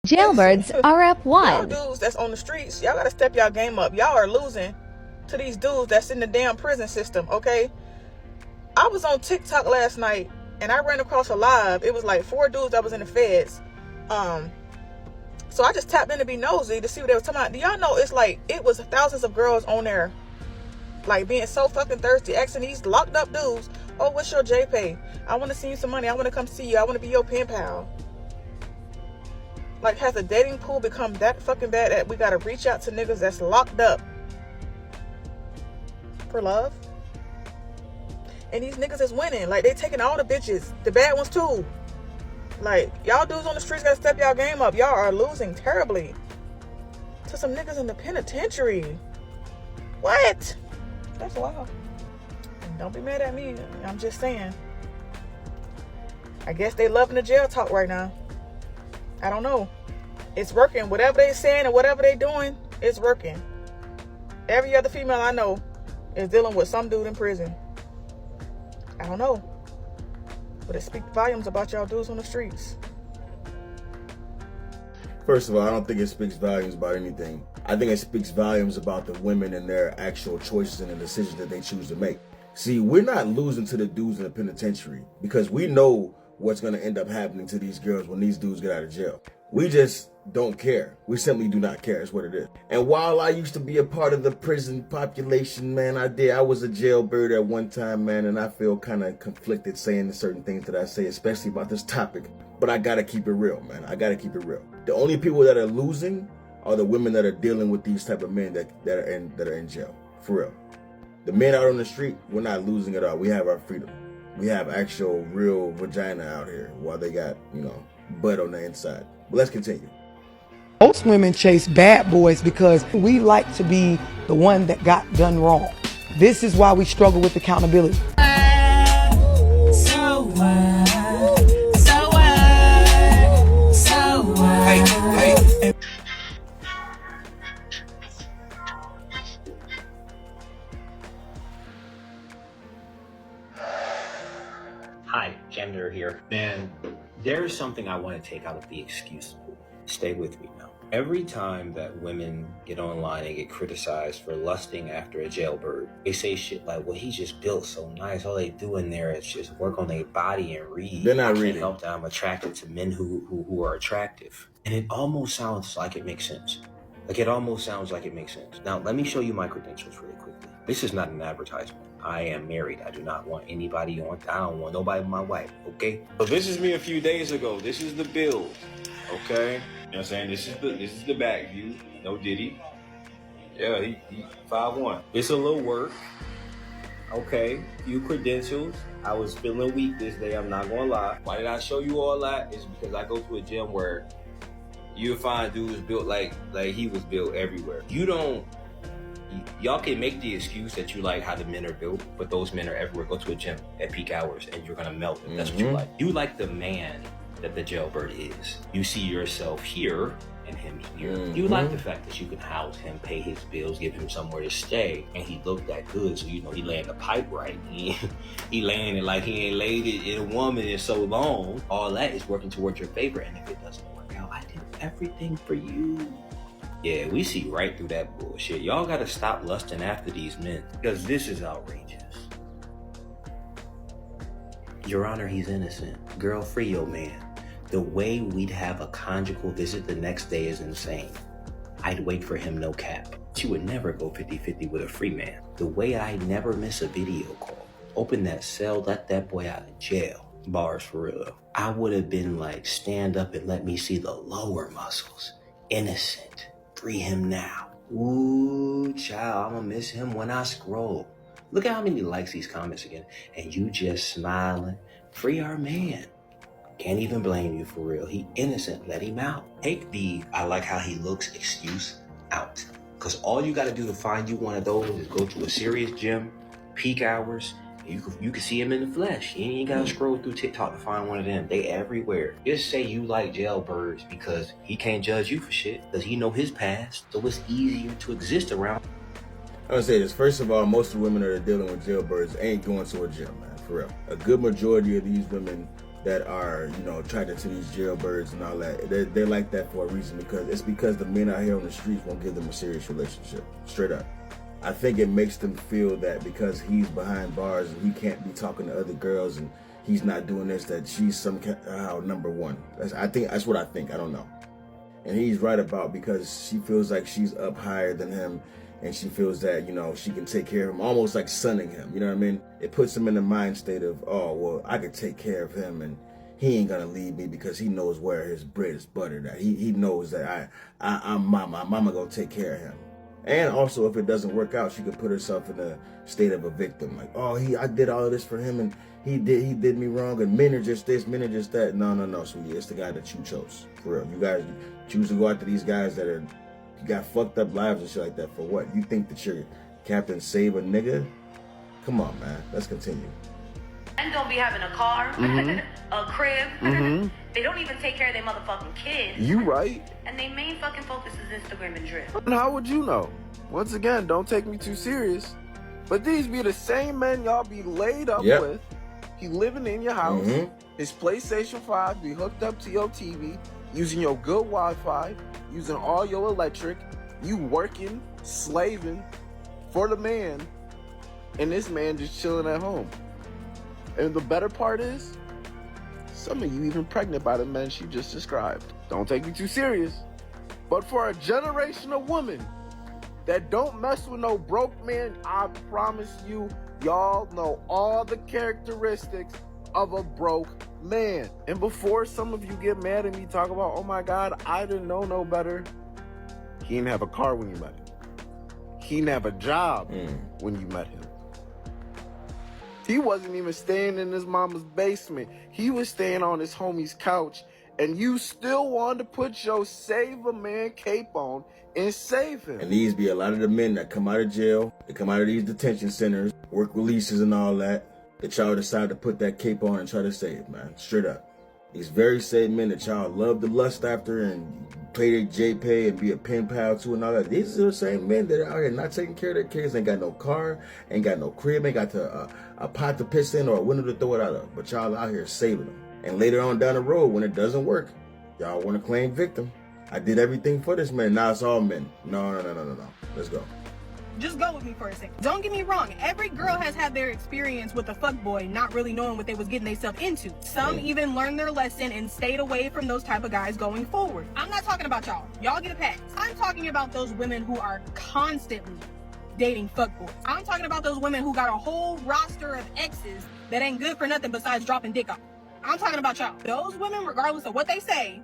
Jailbirds are up Y'all 1. dudes that's on the streets, y'all gotta step y'all game up. Y'all are losing to these dudes that's in the damn prison system, okay? I was on TikTok last night and I ran across a live. It was like 4 dudes that was in the feds. So I just tapped in to be nosy to see what they was talking about. Do y'all know it's like it was thousands of girls on there, like being so fucking thirsty, asking these locked up dudes, "Oh, what's your JPay? I want to send you some money. I want to come see you. I want to be your pen pal." Like, has the dating pool become that fucking bad that we gotta reach out to niggas that's locked up for love? And these niggas is winning. Like, they taking all the bitches, the bad ones too. Like, y'all dudes on the streets gotta step y'all game up. Y'all are losing terribly to some niggas in the penitentiary. What? That's wild. And don't be mad at me. I'm just saying. I guess they loving the jail talk right now. I don't know. It's working. Whatever they saying and whatever they doing, it's working. Every other female I know is dealing with some dude in prison. I don't know. But it speaks volumes about y'all dudes on the streets. First of all, I don't think it speaks volumes about anything. I think it speaks volumes about the women and their actual choices and the decisions that they choose to make. See, we're not losing to the dudes in the penitentiary because we know what's going to end up happening to these girls when these dudes get out of jail. We just don't care. We simply do not care. That's what it is. And while I used to be a part of the prison population, man, I was a jailbird at one time, man, and I feel kind of conflicted saying certain things that I say, especially about this topic. But I got to keep it real, man. I got to keep it real. The only people that are losing are the women that are dealing with these type of men that are in jail. For real. The men out on the street, we're not losing at all. We have our freedom. We have actual real vagina out here while they got, butt on the inside. But let's continue. Most women chase bad boys because we like to be the one that got done wrong. This is why we struggle with accountability. Hi, Janitor here. Man, there's something I want to take out of the excuse pool. Stay with me now. Every time that women get online and get criticized for lusting after a jailbird, they say shit like, well, he's just built so nice. All they do in there is just work on their body and read. They're not I can't reading. help that I'm attracted to men who are attractive. And it almost sounds like it makes sense. Like, it almost sounds like it makes sense. Now, let me show you my credentials really quickly. This is not an advertisement. I am married. I do not want anybody on. I don't want nobody with my wife, okay? So this is me a few days ago. This is the build, okay? You know what I'm saying? This is the back view. No Diddy. Yeah, he 5'1". It's a little work. Okay, few credentials. I was feeling weak this day, I'm not gonna lie. Why did I show you all that? It's because I go to a gym where you'll find dudes built like he was built everywhere. Y'all can make the excuse that you like how the men are built, but those men are everywhere. Go to a gym at peak hours and you're gonna melt them. That's what you like. You like the man that the jailbird is. You see yourself here and him here. You like the fact that you can house him, pay his bills, give him somewhere to stay, and he looked that good, so he laying the pipe right. He laying it like he ain't laid it in a woman in so long. All that is working towards your favor, and if it doesn't work out, I did everything for you. Yeah, we see right through that bullshit. Y'all gotta stop lusting after these men, because this is outrageous. Your Honor, he's innocent. Girl, free your man. The way we'd have a conjugal visit the next day is insane. I'd wait for him, no cap. She would never go 50-50 with a free man. The way I'd never miss a video call. Open that cell, let that boy out of jail. Bars for real though. I would have been like, stand up and let me see the lower muscles. Innocent. Free him now. Ooh, child, I'ma miss him when I scroll. Look at how many likes these comments again. And you just smiling. Free our man. Can't even blame you for real. He innocent, let him out. Take the I like how he looks excuse out. Because all you gotta do to find you one of those is go to a serious gym, peak hours, and you can see him in the flesh. You ain't gotta scroll through TikTok to find one of them. They everywhere. Just say you like jailbirds because he can't judge you for shit, because he know his past, so it's easier to exist around. I'm gonna say this. First of all, most of the women that are dealing with jailbirds ain't going to a gym, man, for real. A good majority of these women that are, you know, attracted to these jailbirds and all that. They're like that for a reason, because the men out here on the streets won't give them a serious relationship. Straight up. I think it makes them feel that because he's behind bars and he can't be talking to other girls and he's not doing this, that she's somehow number one. That's what I think. I don't know. And he's right about, because she feels like she's up higher than him, and she feels that, you know, she can take care of him, almost like sunning him. You know what I mean? It puts him in the mind state of, oh, well, I could take care of him, and he ain't gonna leave me because he knows where his bread is buttered at. He knows that I'm my mama gonna take care of him. And also, if it doesn't work out, she could put herself in a state of a victim, like, oh, I did all of this for him, and he did me wrong, and men are just this, men are just that. No, sweetie, it's the guy that you chose, for real. You guys choose to go after these guys that got fucked up lives and shit like that for what? You think that you're Captain Save a nigga? Come on, man. Let's continue. Men don't be having a car, a crib. They don't even take care of their motherfucking kids. You right. And their main fucking focus is Instagram and drip. And how would you know? Once again, don't take me too serious. But these be the same men y'all be laid up with. He living in your house. His PlayStation 5 be hooked up to your TV, using your good Wi-Fi, using all your electric. You working, slaving for the man, and this man just chilling at home. And the better part is, some of you even pregnant by the men she just described. Don't take me too serious. But for a generation of women that don't mess with no broke man, I promise you, y'all know all the characteristics of a broke man. And before some of you get mad at me, talk about, oh my God, I didn't know no better. He didn't have a car when you met him. He didn't have a job when you met him. He wasn't even staying in his mama's basement. He was staying on his homie's couch. And you still wanted to put your save a man cape on and save him. And these be a lot of the men that come out of jail. They come out of these detention centers, work releases and all that. That y'all decide to put that cape on and try to save, man. Straight up. These very same men that y'all love to lust after and play their J-Pay and be a pen pal to and all that. These are the same men that are out here not taking care of their kids, ain't got no car, ain't got no crib, ain't got a pot to piss in or a window to throw it out of. But y'all out here saving them. And later on down the road, when it doesn't work, y'all want to claim victim. I did everything for this man. Now it's all men. No. Let's go. Just go with me for a second. Don't get me wrong. Every girl has had their experience with a fuckboy not really knowing what they was getting themselves into. Some even learned their lesson and stayed away from those type of guys going forward. I'm not talking about y'all. Y'all get a pass. I'm talking about those women who are constantly dating fuckboys. I'm talking about those women who got a whole roster of exes that ain't good for nothing besides dropping dick off. I'm talking about y'all. Those women, regardless of what they say,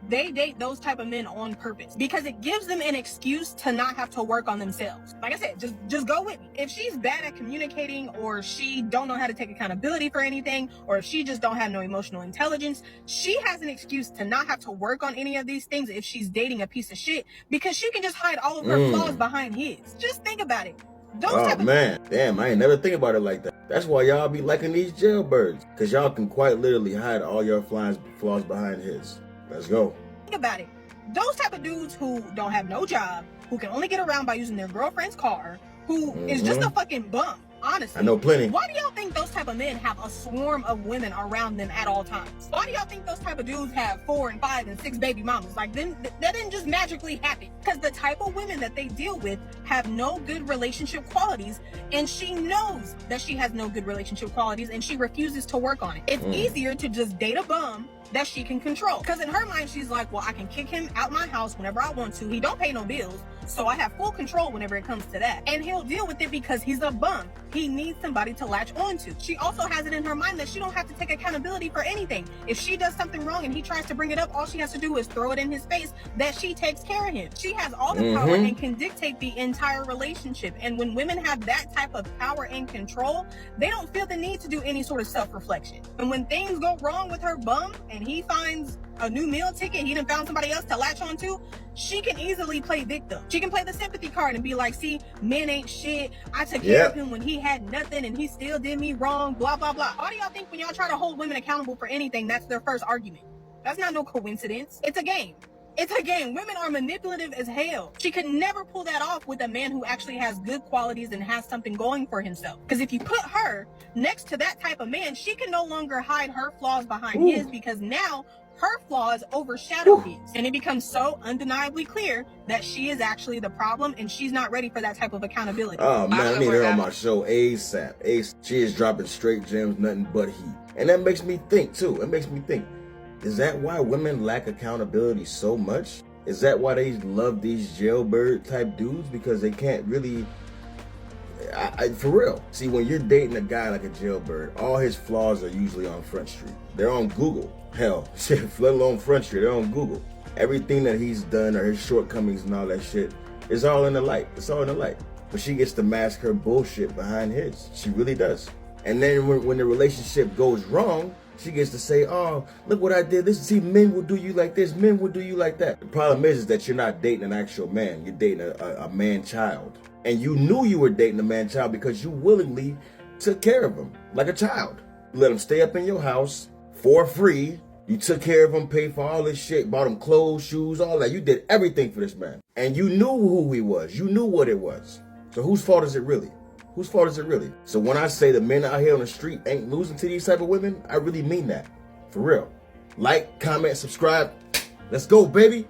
they date those type of men on purpose because it gives them an excuse to not have to work on themselves. Like I said, just go with me. If she's bad at communicating, or she don't know how to take accountability for anything, or if she just don't have no emotional intelligence, she has an excuse to not have to work on any of these things if she's dating a piece of shit, because she can just hide all of her flaws behind his. Just think about it. Oh man, damn, I ain't never think about it like that. That's why y'all be liking these jailbirds, because y'all can quite literally hide all your flaws behind his. Let's go. Think about it. Those type of dudes who don't have no job, who can only get around by using their girlfriend's car, who is just a fucking bum, honestly. I know plenty. Why do y'all think those type of men have a swarm of women around them at all times? Why do y'all think those type of dudes have 4 and 5 and 6 baby mamas? Like, that didn't just magically happen. Because the type of women that they deal with have no good relationship qualities, and she knows that she has no good relationship qualities, and she refuses to work on it. It's easier to just date a bum that she can control. Because in her mind, she's like, well, I can kick him out my house whenever I want to. He don't pay no bills, so I have full control whenever it comes to that. And he'll deal with it because he's a bum. He needs somebody to latch onto. She also has it in her mind that she don't have to take accountability for anything. If she does something wrong and he tries to bring it up, all she has to do is throw it in his face that she takes care of him. She has all the power and can dictate the entire relationship. And when women have that type of power and control, they don't feel the need to do any sort of self-reflection. And when things go wrong with her bum and he finds a new meal ticket, he done found somebody else to latch onto, she can easily play victim. She can play the sympathy card and be like, see, men ain't shit. I took care of him when he had nothing and he still did me wrong, blah, blah, blah. Why do y'all think when y'all try to hold women accountable for anything, that's their first argument? That's not no coincidence. It's a game. It's a game. Women are manipulative as hell. She could never pull that off with a man who actually has good qualities and has something going for himself. Because if you put her next to that type of man, she can no longer hide her flaws behind his, because now her flaws overshadow his. And it becomes so undeniably clear that she is actually the problem and she's not ready for that type of accountability. Oh man, I need her on my show ASAP. She is dropping straight gems, nothing but heat. And that makes me think too. It makes me think, is that why women lack accountability so much? Is that why they love these jailbird type dudes? Because they can't really, for real. See, when you're dating a guy like a jailbird, all his flaws are usually on Front Street. They're on Google. Hell, shit, let alone Front Street, they're on Google. Everything that he's done or his shortcomings and all that shit is all in the light. It's all in the light. But she gets to mask her bullshit behind his. She really does. And then when the relationship goes wrong, she gets to say, oh, look what I did. See, men will do you like this. Men will do you like that. The problem is that you're not dating an actual man. You're dating a man-child. And you knew you were dating a man-child because you willingly took care of him like a child. You let him stay up in your house for free. You took care of him, paid for all this shit, bought him clothes, shoes, all that. You did everything for this man. And you knew who he was. You knew what it was. So whose fault is it really? Whose fault is it really? So when I say the men out here on the street ain't losing to these type of women, I really mean that. For real. Like, comment, subscribe. Let's go, baby.